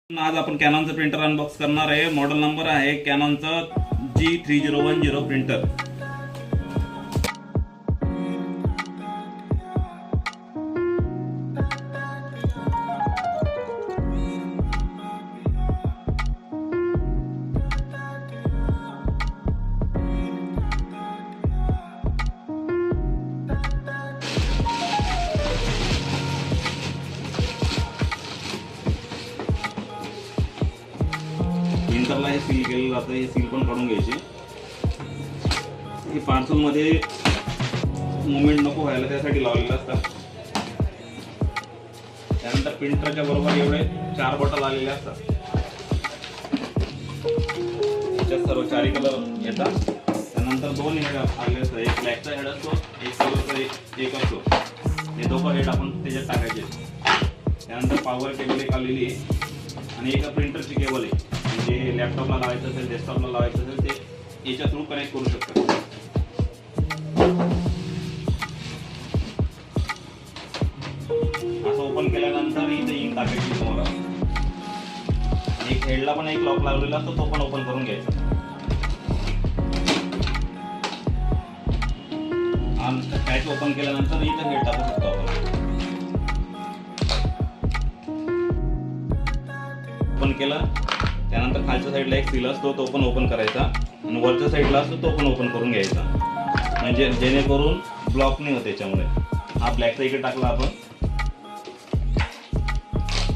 आज आपण कॅनॉनचं printer unbox करणार आहे। मॉडेल नंबर आहे कॅनॉनचा G3010 प्रिंटर। प्रिंटरला हे सील केलेलं जातं, हे सील पण काढून घ्यायचे। हे पार्सल मध्ये मुवमेंट नको व्हायला त्यासाठी लावलेलं असतं। त्यानंतर प्रिंटरच्या बरोबर एवढे 4 बटन आलेले असतात। त्याच्यात सर्व 4 कलर येतात। त्यानंतर 2 हेड आलेले असतात, एक ब्लॅकचा हेड असतो, एक कलरचा एक असतो। हे दोघं हेड आपण त्याच्यात टाकायचे। त्यानंतर पॉवर केबल एक आलेली आहे आणि एक प्रिंटरची केबल आहे। म्हणजे लॅपटॉपला लावायचं असेल, डेस्कटॉपला लावायचं असेल ते याच्या थ्रू कनेक्ट करू शकता। असं ओपन केल्यानंतर इथे इंक टाकायची तुम्हाला। एक हेडला पण एक लॉक लावलेला असतो, तो पण ओपन करून घ्यायचा। आणि पॅच ओपन केल्यानंतर इथे हेड टाकू शकतो आपण। ओपन केलं त्यानंतर खालच्या साईडला एक सील असतो, तो पण ओपन करायचा आणि वरच्या साईडला असतो तो पण ओपन करून घ्यायचा। म्हणजे जेणेकरून ब्लॉक नाही होत त्याच्यामुळे। हा ब्लॅकचा इकडे टाकला आपण।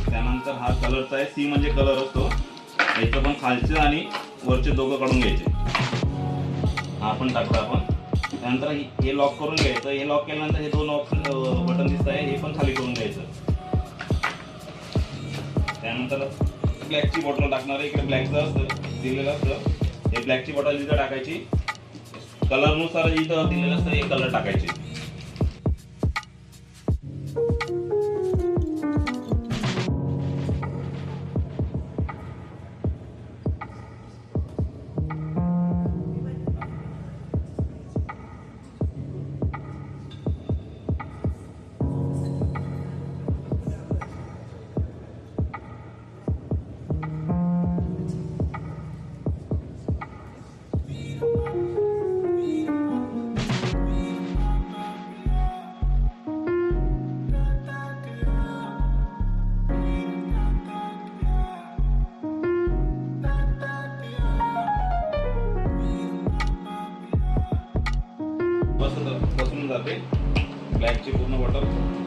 त्यानंतर हा कलरचा आहे, सी म्हणजे कलर असतो। याचं पण खालचे आणि वरचे दोघं काढून घ्यायचे। हा पण टाकला आपण। त्यानंतर हे लॉक करून घ्यायचं। हे लॉक केल्यानंतर हे 2 ऑप्शन बटन दिसत आहे, हे पण खाली करून घ्यायचं। त्यानंतर ब्लॅकची बॉटल टाकणार आहे। इकडे ब्लॅकचं असतं दिलेलं असतं, हे ब्लॅकची बॉटल इथं टाकायची। कलरनुसार इथं दिलेलं असतं, हे कलर टाकायचे। बसून जाते ब्लॅकची पूर्ण बॉटल।